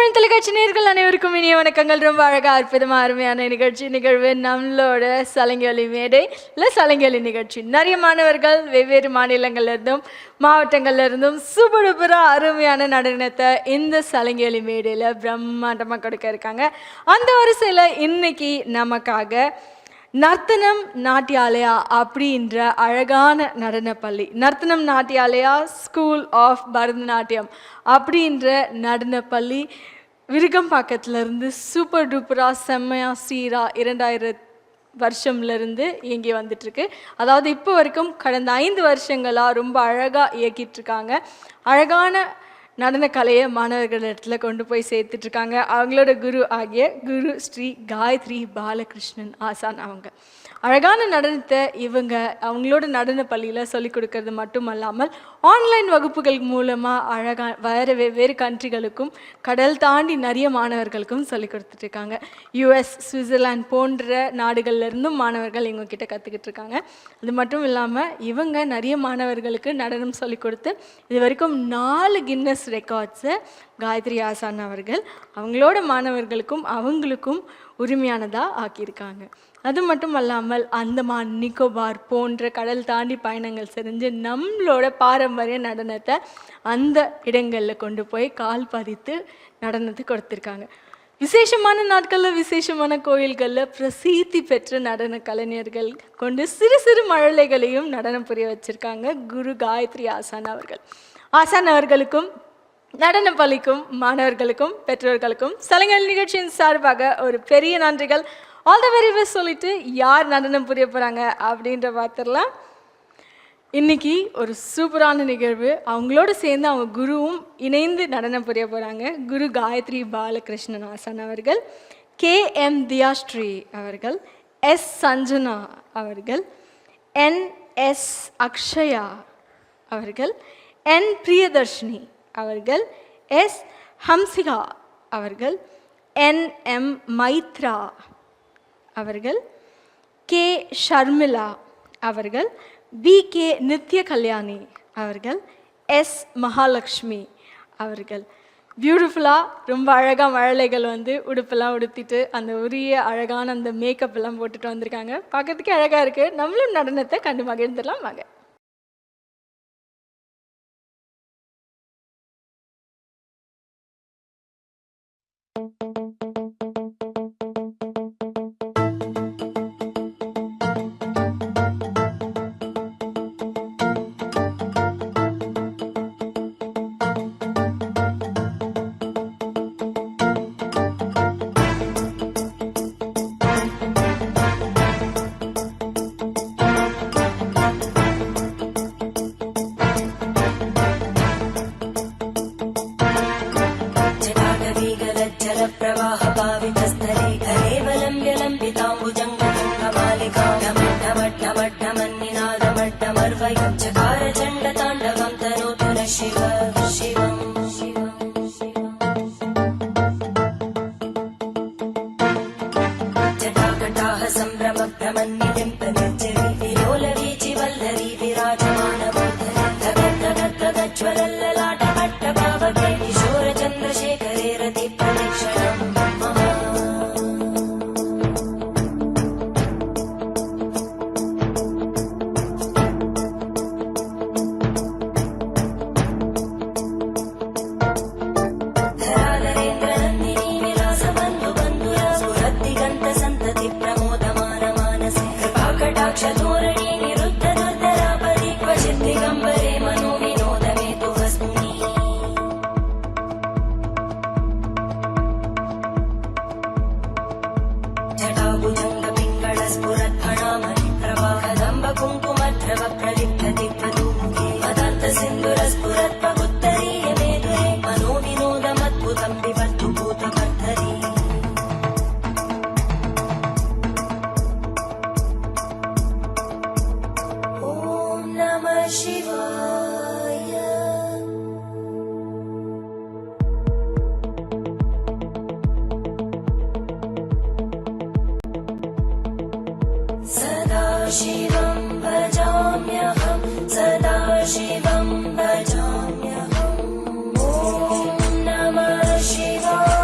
தமிழ் தொலைக்காட்சி நேயர்கள் அனைவருக்கும் இனிய வணக்கங்கள். ரொம்ப அழகாக அற்புதமாக அருமையான நிகழ்வு நம்மளோட சலங்கொலி மேடை இல்லை சலங்கொலி நிகழ்ச்சி. நிறைய மாணவர்கள் வெவ்வேறு மாநிலங்கள்லேருந்தும் மாவட்டங்கள்லேருந்தும் சூப்பர் டூப்பராக அருமையான நடனத்தை இந்த சலங்கொலி மேடையில் பிரம்மாண்டமாக கொடுக்க இருக்காங்க. அந்த வரிசையில் இன்னைக்கு நமக்காக நர்த்தனம் நாட்டியாலயா அப்படின்ற அழகான நடனப்பள்ளி, நர்த்தனம் நாட்டியாலயா ஸ்கூல் ஆஃப் பரதநாட்டியம் அப்படின்ற நடனப்பள்ளி விருகம்பாக்கத்துலேருந்து சூப்பர் டூப்பராக செம்மையாக சீராக 2000 வருஷம்லேருந்து இயங்கி வந்துட்டுருக்கு. அதாவது இப்போ வரைக்கும் கடந்த 5 வருஷங்களாக ரொம்ப அழகாக இயக்கிட்டுருக்காங்க. அழகான நடனக்கலையை மாணவர்களிடத்தில் கொண்டு போய் சேர்த்துட்ருக்காங்க. அவங்களோட குரு ஆகிய குரு ஸ்ரீ காயத்ரி பாலகிருஷ்ணன் ஆசான். அவங்க அழகான நடனத்தை அவங்களோட நடன பள்ளியில் சொல்லிக் கொடுக்கறது மட்டும் அல்லாமல் ஆன்லைன் வகுப்புகள் மூலமாக வெவ்வேறு கண்ட்ரிகளுக்கும் கடல் தாண்டி நிறைய மாணவர்களுக்கும் சொல்லிக் கொடுத்துட்ருக்காங்க. யூஎஸ், சுவிட்சர்லாந்து போன்ற நாடுகள்லேருந்தும் மாணவர்கள் இவங்கக்கிட்ட கற்றுக்கிட்டு இருக்காங்க. அது மட்டும் இல்லாமல் நிறைய மாணவர்களுக்கு நடனம் சொல்லிக் கொடுத்து இது வரைக்கும் 4 கின்னஸ் ரெக்கார்ட்ஸை காயத்ரி ஆசான் அவர்கள் அவங்களோட மாணவர்களுக்கும் அவங்களுக்கும் உரிமையானதாக ஆக்கியிருக்காங்க. அது மட்டும் அல்லாமல் அந்தமான், நிக்கோபார் போன்ற கடல் தாண்டி பயணங்கள் செஞ்சு நம்மளோட பாரம்பரிய நடனத்தை அந்த இடங்களில் கொண்டு போய் கால் பதித்து நடனத்தை கொடுத்துருக்காங்க. விசேஷமான நாட்களில் விசேஷமான கோயில்களில் பிரசித்தி பெற்ற நடன கலைஞர்கள் கொண்டு சிறு சிறு மழலைகளையும் நடனம் புரிய வச்சுருக்காங்க குரு காயத்ரி ஆசான் அவர்கள். ஆசான் அவர்களுக்கும் நடன பள்ளிக்கும் மாணவர்களுக்கும் பெற்றோர்களுக்கும் சலங்கொலி நிகழ்ச்சியின் சார்பாக ஒரு பெரிய நன்றிகள். ஆல் த வெரி பெஸ்ட் சொல்லிட்டு யார் நடனம் புரிய போகிறாங்க அப்படின்ற பார்த்துடலாம். இன்றைக்கி ஒரு சூப்பரான நிகழ்வு. அவங்களோட சேர்ந்து அவங்க குருவும் இணைந்து நடனம் புரிய போகிறாங்க. குரு காயத்ரி பாலகிருஷ்ணன் ஆசான் அவர்கள், KM தியாஸ்ரீ அவர்கள், S சஞ்சனா அவர்கள், NS அக்ஷயா அவர்கள், N பிரியதர்ஷினி அவர்கள், S ஹம்சிகா அவர்கள், NM மைத்ரா அவர்கள், K ஷர்மிளா அவர்கள், BK நித்ய கல்யாணி அவர்கள், S மகாலட்சுமி அவர்கள். பியூட்டிஃபுல்லாக ரொம்ப அழகாக மழலைகள் உடுப்பெல்லாம் உடுத்திட்டு அந்த உரிய அழகான அந்த மேக்கப் எல்லாம் போட்டுட்டு வந்திருக்காங்க. பார்க்கறதுக்கே அழகாக இருக்குது. நம்மளும் நடனத்தை கண்டு மகிழ்ந்துடலாம் வாங்க. शिवं भजाम्यहं सदा शिवं भजाम्यहम् ॐ नमः शिवाय।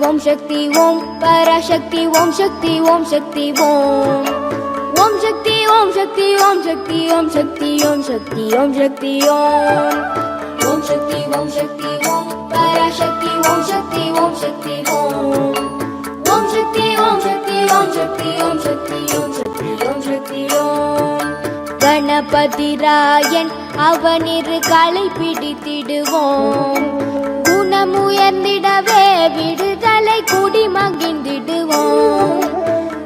ஓம் சக்தி ஓம் பராசக்தி ஓம் சக்தி ஓம் சக்தி ஓம் ஓம் சக்தி ஓம் சக்தி ஓம் சக்தி ஓம் சக்தி ஓம் சக்தி ஓம் சக்தி ஓம் ஓம் சக்தி ஓம் சக்தி ஓம் பராசக்தி ஓம் சக்தி ஓம் சக்தி ஓம் ஓம் சக்தி ஓம் சக்தி ஓம் சக்தி ஓம் சக்தி ஓம் சக்தி ஓம் சக்தி ஓம் கணபதி ராயன் அவனிரு களை பிடித்திடுவோம் குணமுயர்ந்திடவே விடுதலை குடி மகிழ்ந்திடுவோம்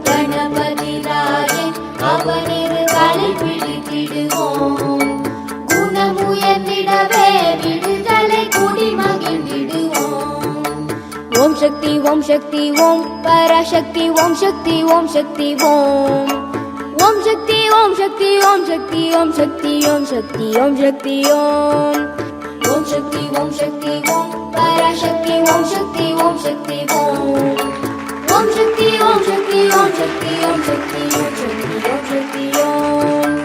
கணபதி ராயன் அவனிரு களை பிடித்திடுவோம் குணமுயர்ந்திடவே விடுதலை குடி மகிழ்ந்திடுவோம் ஓம் சக்தி ஓம் சக்தி ஓம் பராசக்தி ஓம் சக்தி ஓம் சக்தி ஓம் ஓம் சக்தி ஓம் சக்தி ஓம் சக்தி ஓம் சக்தி ஓம் சக்தி ஓம் சக்தி ஓம் ஓம் சக்தி ஓம் சக்தி ஓம் பராசக்தி ஓம் சக்தி ஓம் சக்தி ஓம் ஓம் சக்தி ஓம் சக்தி ஓம் சக்தி ஓம் சக்தி ஓம் சக்தி ஓம் சக்தி ஓம்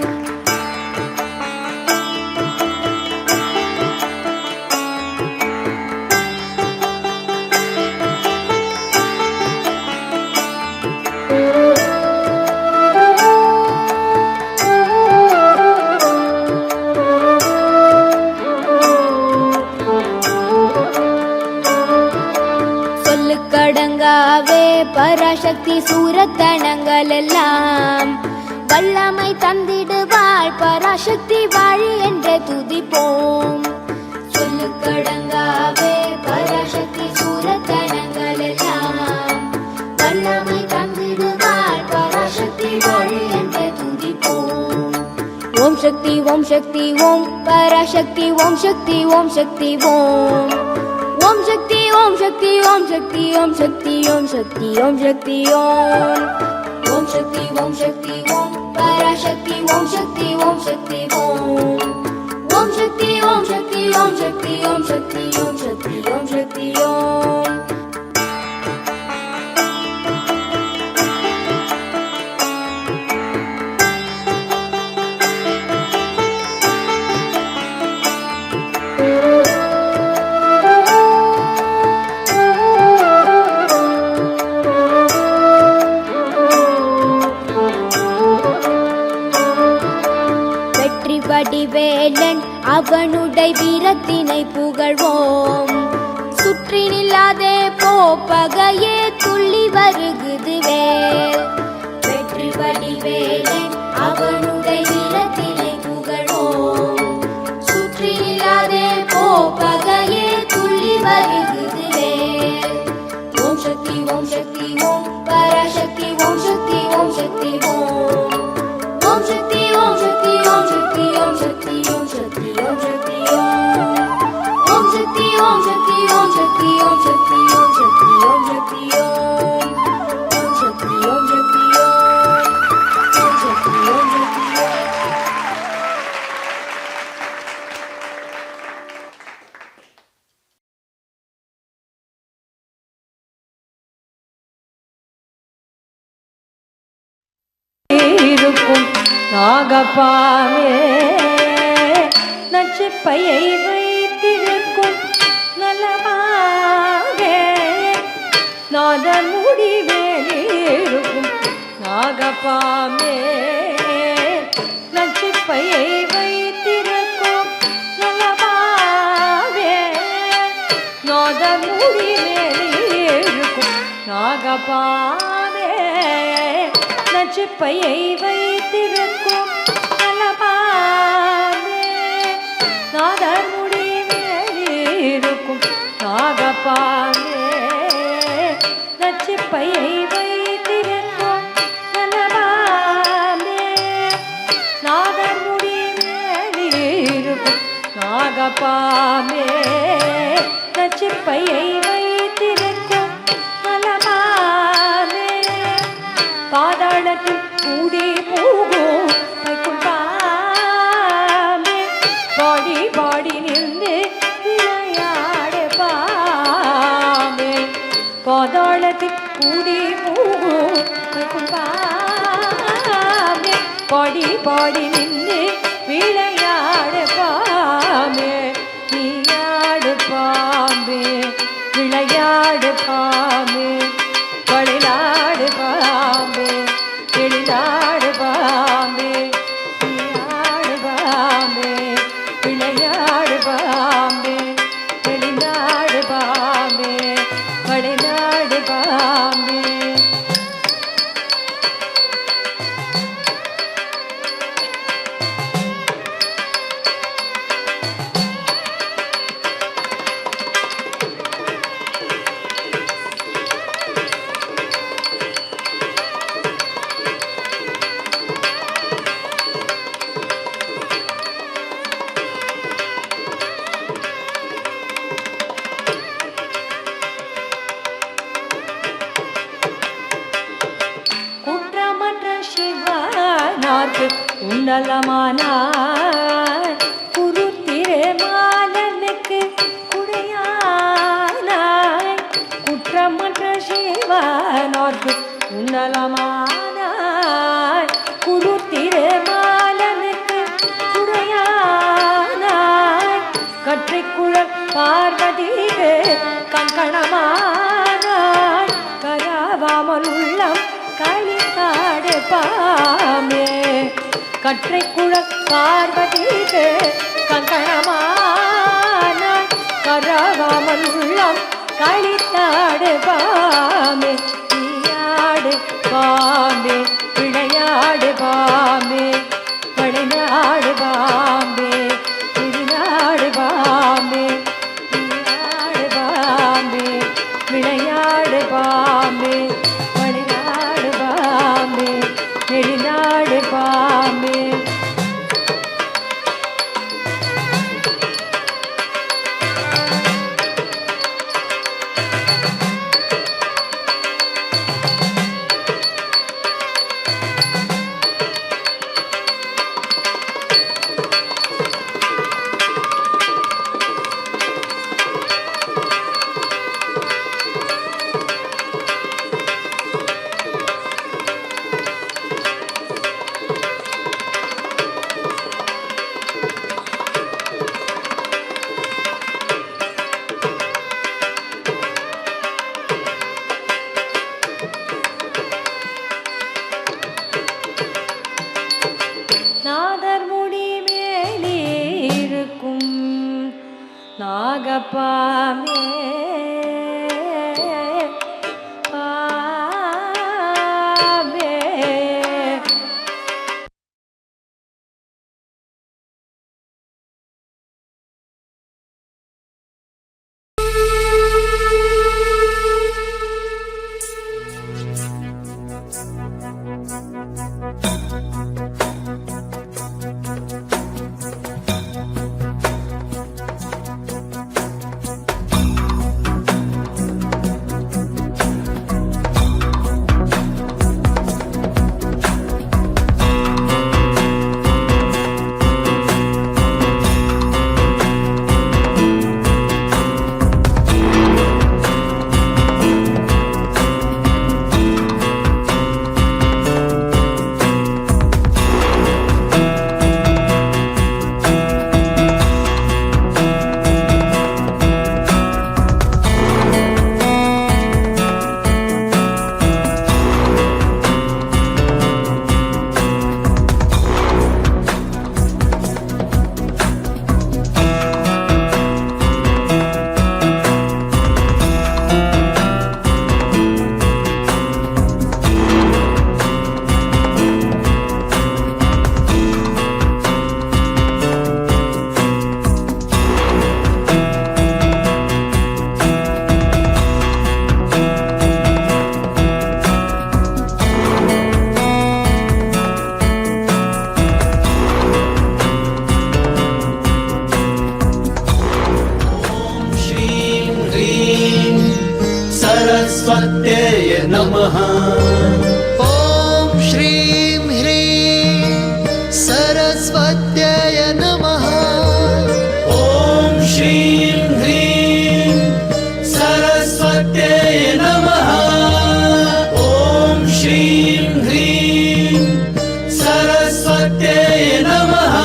கடங்காவே பராசக்தி சூரத்தனங்கள் எல்லாம் வல்லமை தந்திடுவாள் பராசக்தி வாழி என்றே துதிப்போம் சொல்லு கடங்காவே பராசக்தி சூரத்தனங்கள் எல்லாம் வல்லமை தந்திடுவாள் பராசக்தி வாழி என்றே துதிப்போம் ஓம் சக்தி ஓம் சக்தி ஓம் பராசக்தி ஓம் சக்தி ஓம் சக்தி ஓம் ஓம் சக்தி ஓம் சக்தி ஓம் சக்தி ஓம் சக்தி ஓம் சக்தி ஓம் சக்தி ஓம் ஓம் சக்தி ஓம் சக்தி ஓம் பராசக்தி ஓம் சக்தி ஓம் சக்தி ஓம் ஓம் சக்தி ஓம் சக்தி ஓம் சக்தி ஓம் சக்தி ஓம் சக்தி ஓம் சக்தி ஓம் வடிவேலன் அவனுடைய வீரத்தினை புகழ்வோம் சுற்றி நில்லாதே போப்பகையே துள்ளி வருகுது வேல் வெற்றி வடிவேலன் அவனுடைய வீரத்தினை புகழ்வோம் சுற்றி நில்லாதே போப்பகையே துள்ளி வருகுது வேல் ஓம் சக்தி ஓம் சக்தி ஓம் பராசக்தி ஓம் சக்தி ஓம் சக்தி ஓம் ஓம் சக்தி ஓம் சக்தி ஓம் சக்தி ஓம் சக்தி ஓம் சக்தி ஓம் சக்தி ஓம் சக்தி ஓம் சக்தி ஓம் சக்தி ஓம் சக்தி ஓம் சக்தி ஓம் சக்தி ஓம் சக்தி ஓம் சக்தி ஓம் சக்தி ஓம் சக்தி இருக்கும் நாகப்பாமே நச்சுப்பையை வைத்திருக்கும் நலமாவே நாதன் முடிவேலிருக்கும் நாகப்பாமே நச்சுப்பையை வைத்திருக்கும் நலமாவே நாதன் முடிவேலிருக்கும் நாகப்பாமே நச்சுப்பையை வைத்திருக்கும் நலமாமே நாதன் முடிவேலிருக்கும் நாகப்பாமே நச்சுப்பையை வைத்திருக்கும் நலமாமே நாதன் முடிவேலிருக்கும் நாகப்பாமே நச்சுப்பையை வைத்திருக்கும் நலமாமே பாதாளத்தில் கூடி போகும் பாமே பாடி பாடி நின்று விளையாடு பாமே பாதாளத்தில் கூடி போகும் பாமே பாடி பாடி நின்று விளையாடு பாமே நீயாடு பாம்பே விளையாடு பாம்பே பாமே. குற்றமற்ற சிவனார்க்கு உன்னலமானாய், குரு திருமாலனுக்கு குடையானாய். குற்றமற்ற சிவனார்க்கு உன்னலமானாய், குரு திருமாலனுக்கு குடையானாய். கற்றைக்குழல் பார்வதிக்கு கங்கணமானாய், கராவாமல் உள்ளம் களித்தாடு பாமே. கற்றைக்குழல் பார்வதிக்கு கங்கணமானாய், கராவாமல் உள்ளம் களித்தாடு பாமே. நீயாடு பாமே, விளையாடு பாமே, விளையாடு பாமே, விளையாடு பாமே, விளையாடு பாமே, விளையாடு பாமே, விளையாடு பாமே, வெளிநாடு பாமே. நாதர் முடி மேலிருக்கும் நாகப்பாமே பாமே. सरस्वत्यै नमः। ॐ श्रीं ह्रीं सरस्वत्यै नमः। ॐ श्रीं ह्रीं सरस्वत्यै नमः। ॐ श्रीं ह्रीं सरस्वत्यै नमः।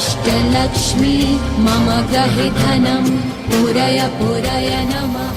अष्टलक्ष्मी मम गृहे धनं पुरय पुरय नमः